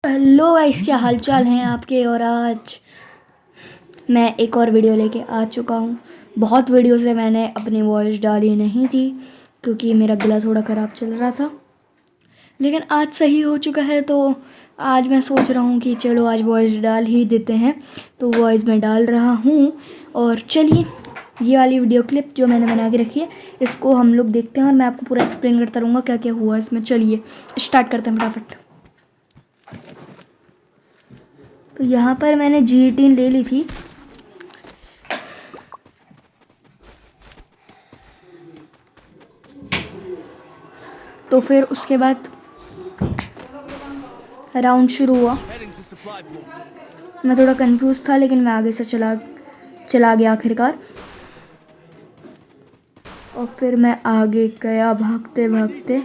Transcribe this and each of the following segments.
Hello guys, क्या हालचाल हैं आपके। और आज मैं एक और वीडियो लेके आ चुका हूँ। बहुत वीडियो से मैंने अपनी वॉइस डाली नहीं थी क्योंकि मेरा गला थोड़ा ख़राब चल रहा था, लेकिन आज सही हो चुका है। तो आज मैं सोच रहा हूँ कि चलो आज वॉइस डाल ही देते हैं, तो वॉइस मैं डाल रहा हूँ। और चलिए, ये वाली वीडियो क्लिप जो मैंने बना के रखी है इसको हम लोग देखते हैं और मैं आपको पूरा एक्सप्लेन करता रहूँगा क्या क्या हुआ इसमें। चलिए स्टार्ट करते हैं फटाफट। तो यहाँ पर मैंने G18 ले ली थी। तो फिर उसके बाद राउंड शुरू हुआ। मैं थोड़ा कंफ्यूज था लेकिन मैं आगे से चला गया आखिरकार। और फिर मैं आगे गया भागते भागते।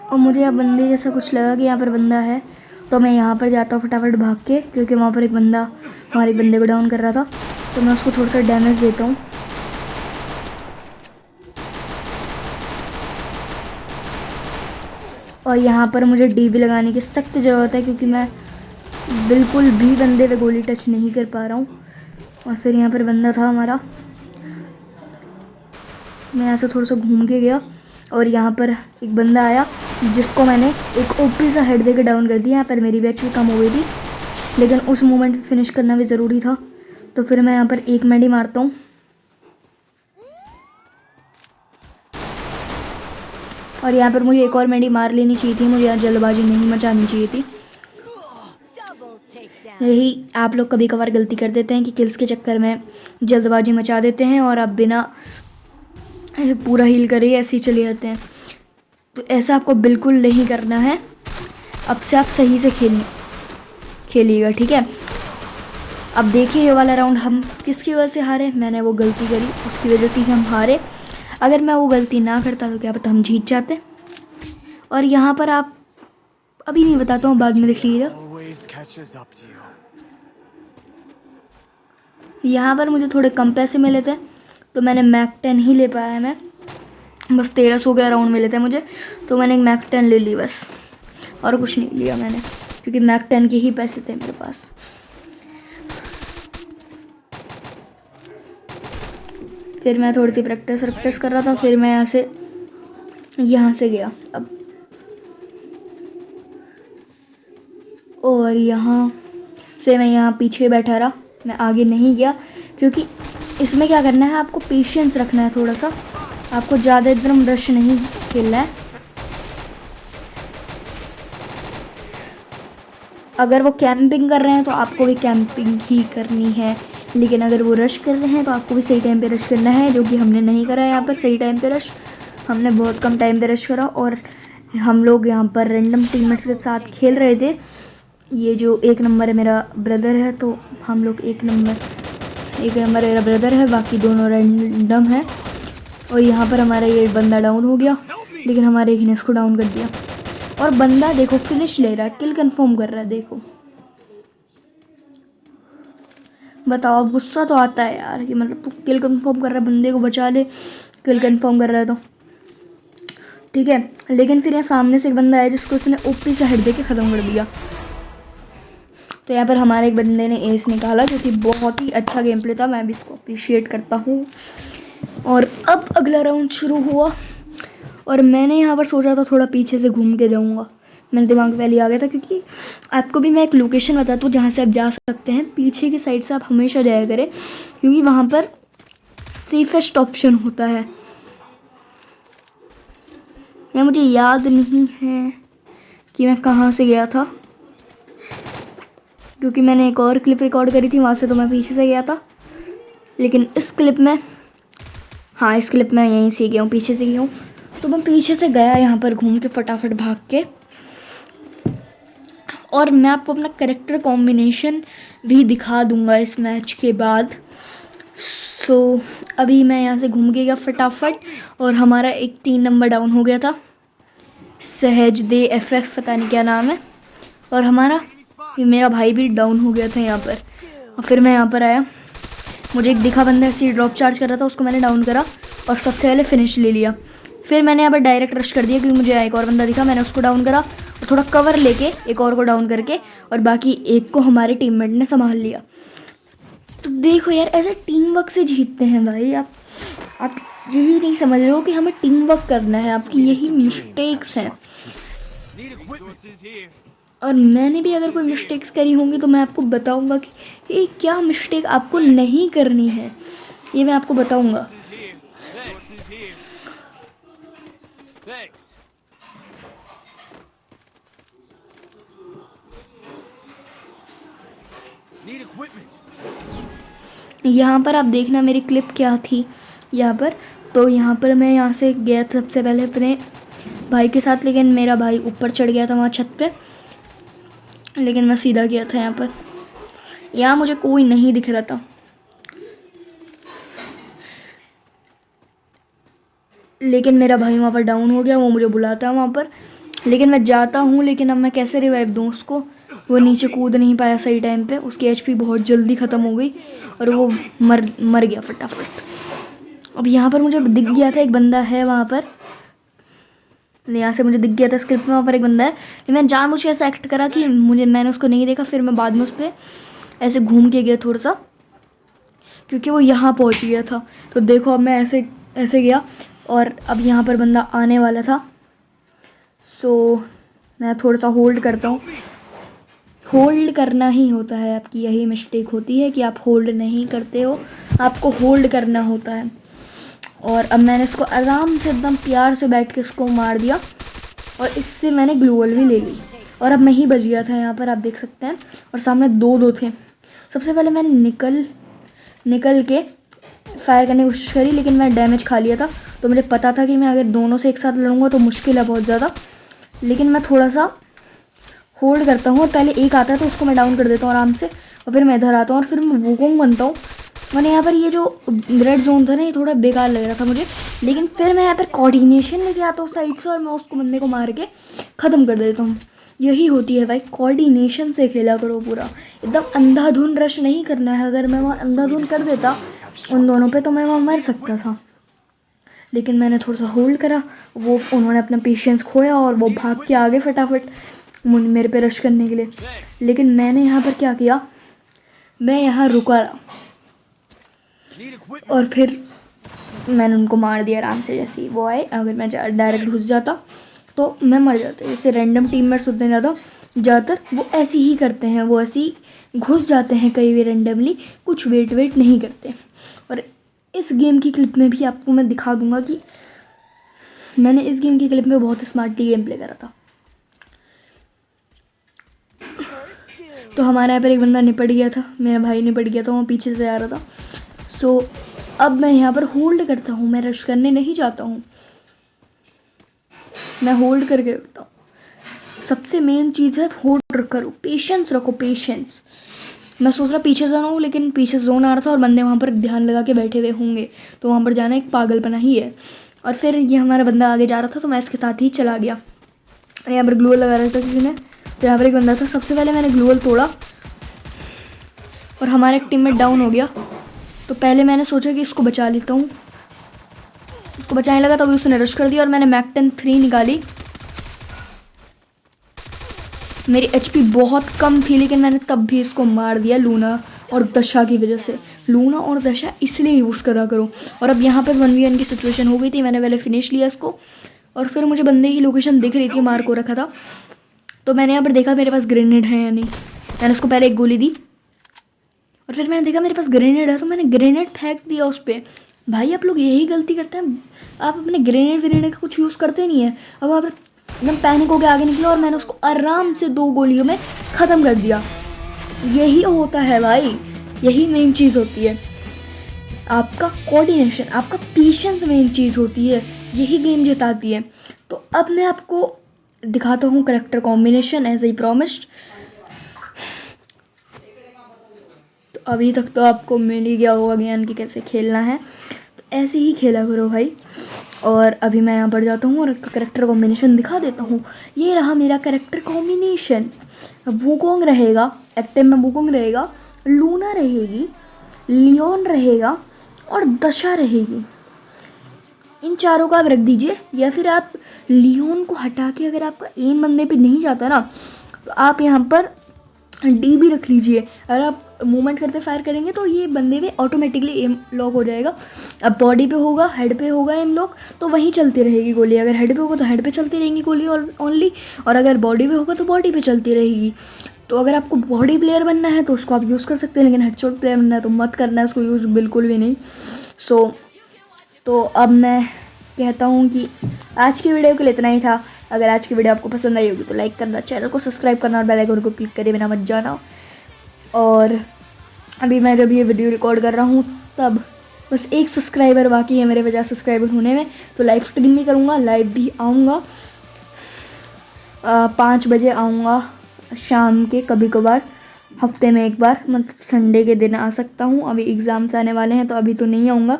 और मुझे यहाँ बंदे जैसा कुछ लगा कि यहाँ पर बंदा है, तो मैं यहाँ पर जाता हूँ फटाफट भाग के, क्योंकि वहाँ पर एक बंदा हमारे बंदे को डाउन कर रहा था। तो मैं उसको थोड़ा सा डैमेज देता हूँ। और यहाँ पर मुझे डीबी लगाने की सख्त ज़रूरत है क्योंकि मैं बिल्कुल भी बंदे पे गोली टच नहीं कर पा रहा हूँ। और फिर यहाँ पर बंदा था हमारा। मैं यहाँ से थोड़ा सा घूम के गया और यहाँ पर एक बंदा आया जिसको मैंने एक ओपी सा हेड देकर डाउन कर दिया। यहाँ पर मेरी बैच भी कम हो गई थी, लेकिन उस मोमेंट पे फिनिश करना भी ज़रूरी था। तो फिर मैं यहाँ पर एक मेडी मारता हूँ। और यहाँ पर मुझे एक और मेडी मार लेनी चाहिए थी, मुझे यहाँ जल्दबाजी नहीं मचानी चाहिए थी। यही आप लोग कभी कभार गलती कर देते हैं कि किल्स के चक्कर में जल्दबाजी मचा देते हैं और आप बिना पूरा हील करे ऐसे ही चले जाते हैं। तो ऐसा आपको बिल्कुल नहीं करना है। अब से आप सही से खेलिएगा, ठीक है। अब देखिए ये वाला राउंड हम किसकी वजह से हारे। मैंने वो गलती करी, उसकी वजह से ही हम हारे। अगर मैं वो गलती ना करता तो क्या पता हम जीत जाते। और यहाँ पर आप अभी नहीं बताता हूँ, बाद में देख लीजिएगा। यहाँ पर मुझे थोड़े कम पैसे मिले थे तो मैंने मैक 10 ही ले पाया। मैं बस 1300 के राउंड मिले थे मुझे, तो मैंने एक मैक 10 ले ली बस, और कुछ नहीं लिया मैंने, क्योंकि मैक 10 के ही पैसे थे मेरे पास। फिर मैं थोड़ी सी प्रैक्टिस कर रहा था। फिर मैं यहाँ से गया अब, और यहाँ से मैं यहाँ पीछे बैठा रहा। मैं आगे नहीं गया क्योंकि इसमें क्या करना है, आपको पेशेंस रखना है थोड़ा सा। आपको ज़्यादा एकदम रश नहीं खेलना है। अगर वो कैंपिंग कर रहे हैं तो आपको भी कैंपिंग ही करनी है, लेकिन अगर वो रश कर रहे हैं तो आपको भी सही टाइम पे रश करना है, जो कि हमने नहीं करा है यहाँ पर सही टाइम पे रश। हमने बहुत कम टाइम पे रश करा और हम लोग यहाँ पर रैंडम टीममेट्स के साथ खेल रहे थे। ये जो एक नंबर है मेरा ब्रदर है, तो हम लोग एक नंबर मेरा ब्रदर है, बाकी दोनों रैंडम है। और यहाँ पर हमारा ये बंदा डाउन हो गया, लेकिन हमारे एक ने इसको डाउन कर दिया। और बंदा देखो फिनिश ले रहा है, किल कंफर्म कर रहा है। देखो बताओ, अब गुस्सा तो आता है यार कि मतलब तू किल कंफर्म कर रहा है, बंदे को बचा ले, किल कंफर्म कर रहा है तो ठीक है। लेकिन फिर यहाँ सामने से एक बंदा आया जिसको उसने ओपी से हेड दे के ख़त्म कर दिया। तो यहाँ पर हमारे एक बंदे ने एस निकाला, जो कि बहुत ही अच्छा गेम प्ले था, मैं भी इसको अप्रिशिएट करता हूँ। और अब अगला राउंड शुरू हुआ और मैंने यहाँ पर सोचा था थोड़ा पीछे से घूम के जाऊँगा। मेरे दिमाग में पहले आ गया था, क्योंकि आपको भी मैं एक लोकेशन बताता हूँ जहाँ से आप जा सकते हैं। पीछे की साइड से आप हमेशा जाया करें, क्योंकि वहाँ पर सेफेस्ट ऑप्शन होता है। यह मुझे याद नहीं है कि मैं कहाँ से गया था, क्योंकि मैंने एक और क्लिप रिकॉर्ड करी थी, वहाँ से तो मैं पीछे से गया था। लेकिन इस क्लिप में, हाँ इस क्लिप में यहीं से गया हूँ, पीछे से गया हूँ। तो मैं पीछे से गया यहाँ पर घूम के फटाफट भाग के। और मैं आपको अपना कैरेक्टर कॉम्बिनेशन भी दिखा दूँगा इस मैच के बाद। सो अभी मैं यहाँ से घूम के गया फटाफट, और हमारा एक 3 नंबर डाउन हो गया था, सहज दे FF पता नहीं क्या नाम है। और मेरा भाई भी डाउन हो गया था यहाँ पर। और फिर मैं यहाँ पर आया, मुझे एक दिखा बंदा ऐसे ड्रॉप चार्ज कर रहा था, उसको मैंने डाउन करा और सबसे पहले फिनिश ले लिया। फिर मैंने यहाँ पर डायरेक्ट रश कर दिया क्योंकि मुझे एक और बंदा दिखा, मैंने उसको डाउन करा और थोड़ा कवर लेके एक और को डाउन करके और बाकी एक को हमारे टीममेट ने संभाल लिया। तो देखो यार, ऐसे टीम वर्क से जीतते हैं भाई। आप यही नहीं समझ रहे हो कि हमें टीम वर्क करना है, आपकी यही मिस्टेक्स हैं। और मैंने भी अगर कोई मिस्टेक्स करी होंगी तो मैं आपको बताऊंगा कि ये क्या मिस्टेक आपको नहीं करनी है, ये मैं आपको बताऊंगा। यहाँ पर आप देखना मेरी क्लिप क्या थी यहाँ पर। तो यहाँ पर मैं यहाँ से गया था सबसे पहले अपने भाई के साथ, लेकिन मेरा भाई ऊपर चढ़ गया था वहाँ छत पे, लेकिन मैं सीधा गया था यहाँ पर। यहाँ मुझे कोई नहीं दिख रहा था, लेकिन मेरा भाई वहाँ पर डाउन हो गया। वो मुझे बुलाता है वहाँ पर, लेकिन मैं जाता हूँ, लेकिन अब मैं कैसे रिवाइव दूँ उसको। वो नीचे कूद नहीं पाया सही टाइम पे, उसकी एचपी बहुत जल्दी ख़त्म हो गई और वो मर गया फटाफट। अब यहाँ पर मुझे दिख गया था एक बंदा है वहाँ पर, यहाँ से मुझे दिख गया था स्क्रिप्ट में वहाँ पर एक बंदा है, लेकिन मैंने जानबूझ के ऐसा एक्ट करा कि मैंने उसको नहीं देखा। फिर मैं बाद में उस पर ऐसे घूम के गया थोड़ा सा, क्योंकि वो यहाँ पहुँच गया था। तो देखो अब मैं ऐसे ऐसे गया और अब यहाँ पर बंदा आने वाला था। सो मैं थोड़ा सा होल्ड करता हूँ। होल्ड करना ही होता है, आपकी यही मिस्टेक होती है कि आप होल्ड नहीं करते हो, आपको होल्ड करना होता है। और अब मैंने इसको आराम से एकदम प्यार से बैठ के इसको मार दिया और इससे मैंने ग्लूवल भी ले ली और अब मैं ही बच गया था यहाँ पर, आप देख सकते हैं। और सामने दो थे। सबसे पहले मैंने निकल के फायर करने की कोशिश करी, लेकिन मैं डैमेज खा लिया था। तो मुझे पता था कि मैं अगर दोनों से एक साथ लड़ूंगा तो मुश्किल है बहुत ज़्यादा, लेकिन मैं थोड़ा सा होल्ड करता हूँ और पहले एक आता है तो उसको मैं डाउन कर देता हूँ आराम से, और फिर मैं इधर आता हूँ और फिर मैं वुकोंग बनता हूँ। मैंने यहाँ पर ये जो रेड जोन था ना, ये थोड़ा बेकार लग रहा था मुझे, लेकिन फिर मैं यहाँ पर कोऑर्डिनेशन लेके आता हूँ साइड से और मैं उसको बंदे को मार के ख़त्म कर देता हूँ। यही होती है भाई, कोऑर्डिनेशन से खेला करो पूरा, एकदम अंधाधुन रश नहीं करना है। अगर मैं वहाँ अंधाधुन कर देता उन दोनों पे तो मैं वहाँ मर सकता था, लेकिन मैंने थोड़ा सा होल्ड करा। वो उन्होंने अपना पेशेंस खोया और वो भाग के आगे फटाफट मेरे पे रश करने के लिए। लेकिन मैंने यहाँ पर क्या किया, मैं यहाँ रुका रहा और फिर मैंने उनको मार दिया आराम से। जैसे ही वो आए, अगर मैं डायरेक्ट घुस जाता तो मैं मर जाता। जैसे रैंडम टीममेट्स होते हैं ज़्यादातर वो ऐसे ही करते हैं, वो ऐसे ही घुस जाते हैं कहीं भी रैंडमली, कुछ वेट नहीं करते। और इस गेम की क्लिप में भी आपको मैं दिखा दूंगा कि मैंने इस गेम की क्लिप में बहुत स्मार्टली गेम प्ले करा था। तो हमारे यहाँ पर एक बंदा निपट गया था, मेरा भाई निपट गया था, वो पीछे से आ रहा था। सो अब मैं यहाँ पर होल्ड करता हूँ, मैं रश करने नहीं जाता हूँ, मैं होल्ड करके रखता हूँ। सबसे मेन चीज़ है होल्ड करो, पेशेंस रखो, पेशेंस। मैं सोच रहा पीछे जाना हूँ, लेकिन पीछे जोन आ रहा था और बंदे वहाँ पर ध्यान लगा के बैठे हुए होंगे, तो वहाँ पर जाना एक पागलपना ही है। और फिर ये हमारा बंदा आगे जा रहा था तो मैं इसके साथ ही चला गया। और यहाँ पर ग्लूवल लगा रहा था किसी ने, तो यहाँ पर एक बंदा था। सबसे पहले मैंने ग्लूवल तोड़ा और हमारा एक टीममेट डाउन हो गया। तो पहले मैंने सोचा कि इसको बचा लेता हूँ, उसको बचाने लगा तभी उसने रश कर दिया और मैंने मैक-10 3 निकाली। मेरी एचपी बहुत कम थी, लेकिन मैंने तब भी इसको मार दिया लूना और दशा की वजह से। लूना और दशा इसलिए यूज़ करा करो। और अब यहाँ पर 1v1 की सिचुएशन हो गई थी, मैंने पहले फिनिश लिया इसको और फिर मुझे बंदे की लोकेशन दिख रही थी, मार को रखा था। तो मैंने यहाँ पर देखा मेरे पास ग्रेनेड है या नहीं, मैंने उसको पहले एक गोली दी और फिर मैंने देखा मेरे पास ग्रेनेड है तो मैंने ग्रेनेड फेंक दिया उस पर। भाई आप लोग यही गलती करते हैं, आप अपने ग्रेनेड का कुछ यूज़ करते नहीं है। अब आप एकदम पैनिक होकर आगे निकला और मैंने उसको आराम से 2 गोलियों में ख़त्म कर दिया। यही होता है भाई, यही मेन चीज़ होती है, आपका कोऑर्डिनेशन, आपका पेशेंस मेन चीज़ होती है, यही गेम जिताती है। तो अब मैं आपको दिखाता हूँ character combination as I promised. तो अभी तक तो आपको मिल ही गया होगा ज्ञान कि कैसे खेलना है, तो ऐसे ही खेला करो भाई। और अभी मैं यहाँ पर जाता हूँ और करेक्टर कॉम्बिनेशन दिखा देता हूँ। ये रहा मेरा करेक्टर कॉम्बिनेशन। वुकोंग रहेगा एक्टिव में, वुकोंग रहेगा, लूना रहेगी, लियोन रहेगा और दशा रहेगी। इन चारों को आप रख दीजिए, या फिर आप लियोन को हटा के अगर आपका एम बंदे पे नहीं जाता ना तो आप यहाँ पर डी भी रख लीजिए। अगर आप मूवमेंट करते फायर करेंगे तो ये बंदे पे ऑटोमेटिकली एम लॉक हो जाएगा। अब बॉडी पे होगा, हेड पे होगा एम लॉक, तो वहीं चलती रहेगी गोली। अगर हेड पे होगा तो हेड पे चलती रहेंगी गोली ओनली, और अगर बॉडी पे होगा तो बॉडी पे चलती रहेगी। तो अगर आपको बॉडी प्लेयर बनना है तो उसको आप यूज़ कर सकते हैं, लेकिन हेडशॉट प्लेयर बनना है तो मत करना है उसको यूज़, बिल्कुल भी नहीं। तो अब मैं कहता हूँ कि आज की वीडियो के लिए इतना ही था। अगर आज की वीडियो आपको पसंद आई होगी तो लाइक करना, चैनल को सब्सक्राइब करना और बेल आइकन को क्लिक करे बिना मत जाना। और अभी मैं जब ये वीडियो रिकॉर्ड कर रहा हूँ तब बस एक सब्सक्राइबर बाकी है मेरे 50 सब्सक्राइबर होने में, तो लाइव स्ट्रीम भी करूँगा, लाइव भी आऊँगा। 5 बजे आऊँगा शाम के, कभी कभार हफ्ते में एक बार, मतलब संडे के दिन आ सकता हूँ। अभी एग्ज़ाम्स आने वाले हैं तो अभी तो नहीं आऊँगा,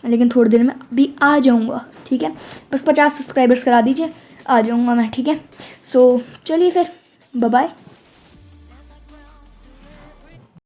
लेकिन थोड़ी देर में अभी आ जाऊँगा, ठीक है। बस 50 सब्सक्राइबर्स करा दीजिए, आ जाऊँगा मैं, ठीक है। सो चलिए फिर, बाय बाय।